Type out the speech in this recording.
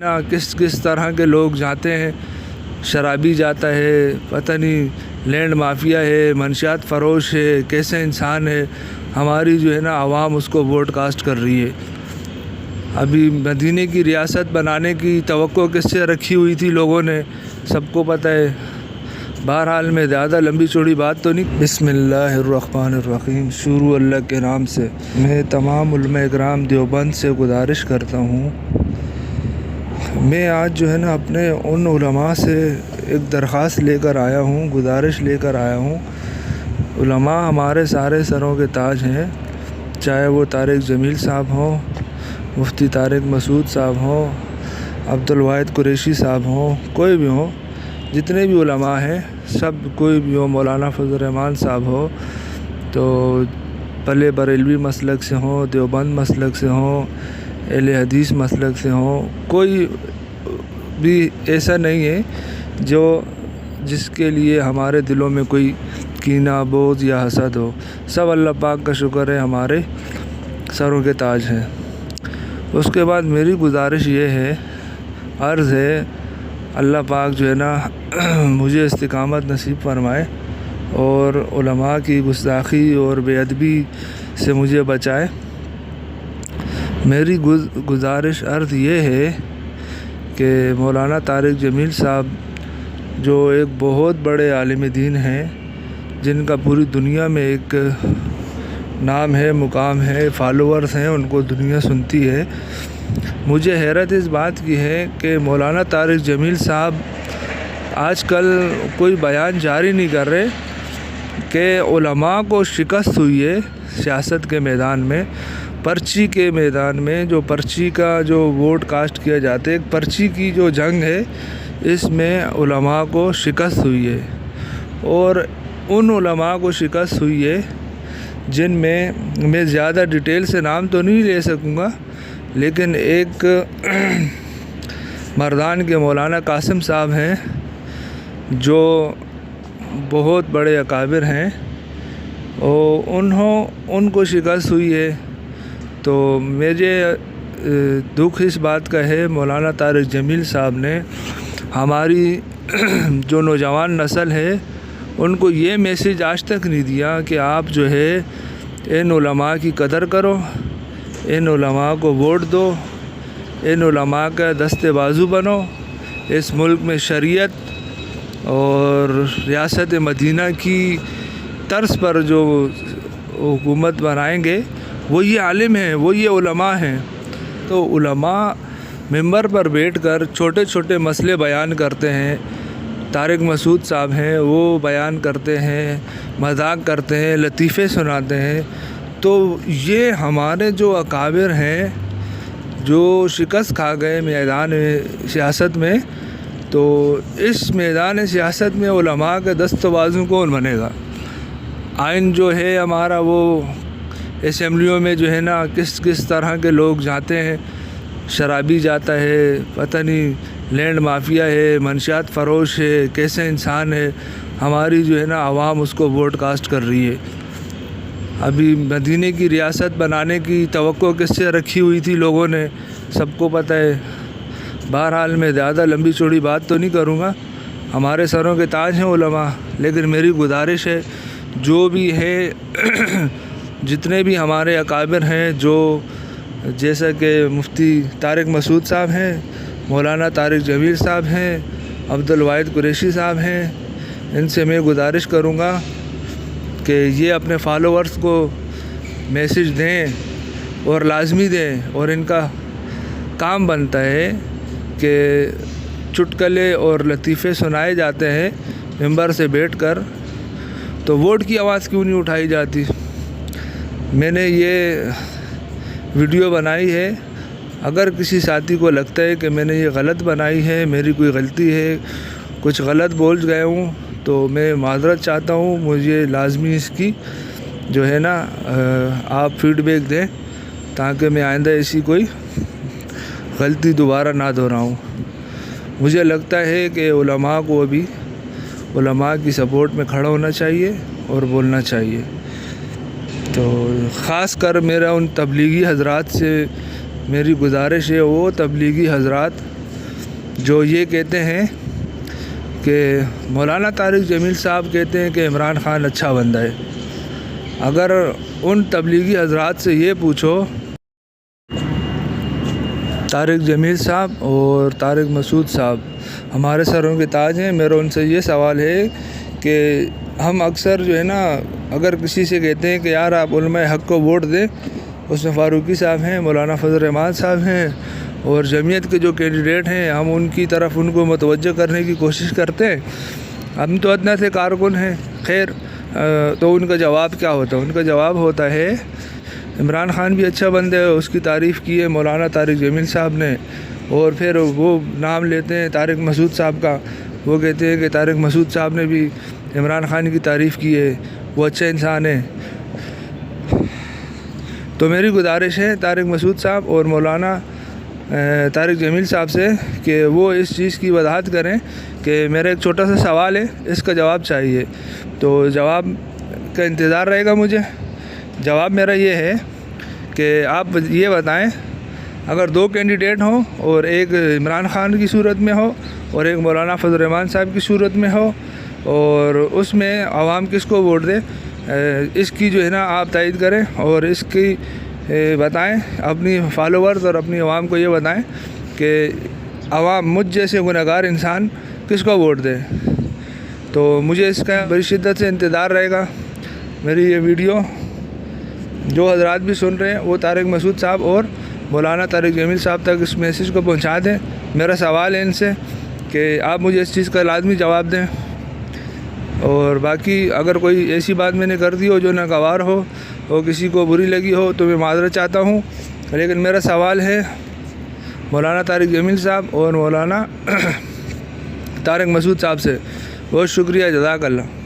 ना किस किस तरह के लोग जाते हैं, शराबी जाता है, पता नहीं लैंड माफिया है, मंशियात फ़रोश है, कैसे इंसान है। हमारी जो है ना आवाम उसको वोट कास्ट कर रही है। अभी मदीने की रियासत बनाने की तवक्को किससे रखी हुई थी लोगों ने, सबको पता है। बहरहाल में ज़्यादा लंबी चौड़ी बात तो नहीं। बिस्मिल्लाहिर्रहमानिर्रहीम, शुरू अल्लाह के नाम से। मैं तमाम उलमा इकराम देवबंद से गुजारिश करता हूँ, मैं आज जो है ना अपने उन उलमा से एक दरख्वास्त लेकर आया हूँ, गुजारिश लेकर आया हूँ। उलमा हमारे सारे सरों के ताज हैं, चाहे वो तारिक जमील साहब हों, मुफ्ती तारिक मसूद साहब हों, अब्दुल वाहिद कुरैशी साहब हों, कोई भी हो, जितने भी उलमा हैं सब, कोई भी हो, मौलाना फजल रहमान साहब हो, तो पले बरेलवी मसलक से हों, देवबंद मसलक से हों, अहले हदीस मसलक से हों, कोई भी ऐसा नहीं है जो जिसके लिए हमारे दिलों में कोई कीना, बोझ या हसद हो। सब अल्लाह पाक का शुक्र है, हमारे सरों के ताज हैं। उसके बाद मेरी गुजारिश ये है, अर्ज़ है, अल्लाह पाक जो है ना मुझे इस्तिकामत नसीब फरमाए और उलमा की गुस्ताखी और बेअदबी से मुझे बचाए। मेरी गुजारिश अर्ज़ ये है कि मौलाना तारिक जमील साहब जो एक बहुत बड़े आलिम दीन हैं, जिनका पूरी दुनिया में एक नाम है, मुकाम है, फॉलोअर्स हैं, उनको दुनिया सुनती है। मुझे हैरत इस बात की है कि मौलाना तारिक जमील साहब आजकल कोई बयान जारी नहीं कर रहे कि उलमा को शिकस्त हुई है सियासत के मैदान में, पर्ची के मैदान में। जो पर्ची का जो वोट कास्ट किया जाता है, एक पर्ची की जो जंग है, इसमें उलमा को शिकस्त हुई है। और उन उलमा को शिकस्त हुई है जिनमें मैं ज़्यादा डिटेल से नाम तो नहीं ले सकूँगा, लेकिन एक मर्दान के मौलाना कासिम साहब हैं, जो बहुत बड़े अकाबिर हैं, और उनको शिकस्त हुई है। तो मुझे दुख इस बात का है, मौलाना तारिक जमील साहब ने हमारी जो नौजवान नस्ल है उनको ये मैसेज आज तक नहीं दिया कि आप जो है इन उलमा की कदर करो, इन उलमा को वोट दो, इन उलमा का दस्ते बाजू बनो। इस मुल्क में शरीयत और रियासत मदीना की तर्ज पर जो हुकूमत बनाएंगे वो ये आलिम हैं, वो ये उलमा हैं। तो उलमा मिंबर पर बैठकर छोटे छोटे मसले बयान करते हैं। तारिक मसूद साहब हैं, वो बयान करते हैं, मजाक करते हैं, लतीफ़े सुनाते हैं। तो ये हमारे जो अकाबिर हैं, जो शिकस्त खा गए मैदान सियासत में, तो इस मैदान सियासत में उलमा के दस्त बाजू कौन बनेगा? आइन जो है हमारा, वो असम्बलियों में जो है ना किस किस तरह के लोग जाते हैं, शराबी जाता है, पता नहीं लैंड माफिया है, मंशियात फ़रोश है, कैसे इंसान है। हमारी जो है ना आवाम उसको वोट कास्ट कर रही है। अभी मदीने की रियासत बनाने की तवक्को किससे रखी हुई थी लोगों ने, सबको पता है। बहरहाल में ज़्यादा लंबी चौड़ी बात तो नहीं करूँगा, हमारे सरों के ताज हैं उलमा। लेकिन मेरी गुजारिश है, जो भी है जितने भी हमारे अकाबिर हैं, जो जैसा कि मुफ्ती तारिक मसूद साहब हैं, मौलाना तारिक जमील साहब हैं, अब्दुल वाहिद कुरैशी साहब हैं, इनसे मैं गुजारिश करूँगा कि ये अपने फॉलोअर्स को मैसेज दें और लाजमी दें। और इनका काम बनता है कि चुटकुले और लतीफ़े सुनाए जाते हैं मिंबर से बैठकर, तो वोट की आवाज़ क्यों नहीं उठाई जाती? मैंने ये वीडियो बनाई है, अगर किसी साथी को लगता है कि मैंने ये गलत बनाई है, मेरी कोई गलती है, कुछ गलत बोल गया हूँ, तो मैं माज़रत चाहता हूँ। मुझे लाजमी इसकी जो है ना आप फीडबैक दें, ताकि मैं आइंदा ऐसी कोई गलती दोबारा ना दोहराऊँ। मुझे लगता है कि उलमा को अभी उलमा की सपोर्ट में खड़ा होना चाहिए और बोलना चाहिए। तो ख़ास कर मेरा उन तबलीगी हज़रात से मेरी गुजारिश है, वो तबलीगी हज़रात جو یہ کہتے ہیں کہ مولانا طارق جمیل صاحب کہتے ہیں کہ عمران خان اچھا بندہ ہے. اگر ان تبلیغی حضرات سے یہ پوچھو، طارق جمیل صاحب اور طارق مسعود صاحب ہمارے سروں کے تاج ہیں. میرا ان سے یہ سوال ہے کہ ہم اکثر جو ہے نا، اگر کسی سے کہتے ہیں کہ یار آپ علماء حق کو ووٹ دیں، اس میں فاروقی صاحب ہیں، مولانا فضل الرحمان صاحب ہیں، اور جمعیت کے جو کینڈیڈیٹ ہیں ہم ان کی طرف ان کو متوجہ کرنے کی کوشش کرتے ہیں. ہم تو ادنا سے کارکن ہیں. خیر، تو ان کا جواب کیا ہوتا ہے؟ ان کا جواب ہوتا ہے عمران خان بھی اچھا بندہ ہے، اس کی تعریف کی ہے مولانا طارق جمیل صاحب نے. اور پھر وہ نام لیتے ہیں طارق مسعود صاحب کا، وہ کہتے ہیں کہ طارق مسعود صاحب نے بھی عمران خان کی تعریف کی ہے، وہ اچھا انسان ہے. تو میری گزارش ہے طارق مسعود صاحب اور مولانا طارق جمیل صاحب سے کہ وہ اس چیز کی وضاحت کریں کہ میرا ایک چھوٹا سا سوال ہے، اس کا جواب چاہیے. تو جواب کا انتظار رہے گا مجھے. جواب میرا یہ ہے کہ آپ یہ بتائیں، اگر دو کینڈیڈیٹ ہوں اور ایک عمران خان کی صورت میں ہو اور ایک مولانا فضل الرحمان صاحب کی صورت میں ہو، اور اس میں عوام کس کو ووٹ دے، اس کی جو ہے نا آپ تائید کریں اور اس کی بتائیں اپنی فالوورز اور اپنی عوام کو یہ بتائیں کہ عوام مجھ جیسے گنہگار انسان کس کو ووٹ دے. تو مجھے اس کا بڑی شدت سے انتظار رہے گا. میری یہ ویڈیو جو حضرات بھی سن رہے ہیں وہ طارق مسعود صاحب اور مولانا طارق جمیل صاحب تک اس میسیج کو پہنچا دیں. میرا سوال ہے ان سے کہ آپ مجھے اس چیز کا لازمی جواب دیں. اور باقی اگر کوئی ایسی بات میں نے کر دی ہو جو ناگوار ہو اور کسی کو بری لگی ہو تو میں معذرت چاہتا ہوں. لیکن میرا سوال ہے مولانا طارق جمیل صاحب اور مولانا طارق مسعود صاحب سے. بہت شکریہ، جزاک اللہ.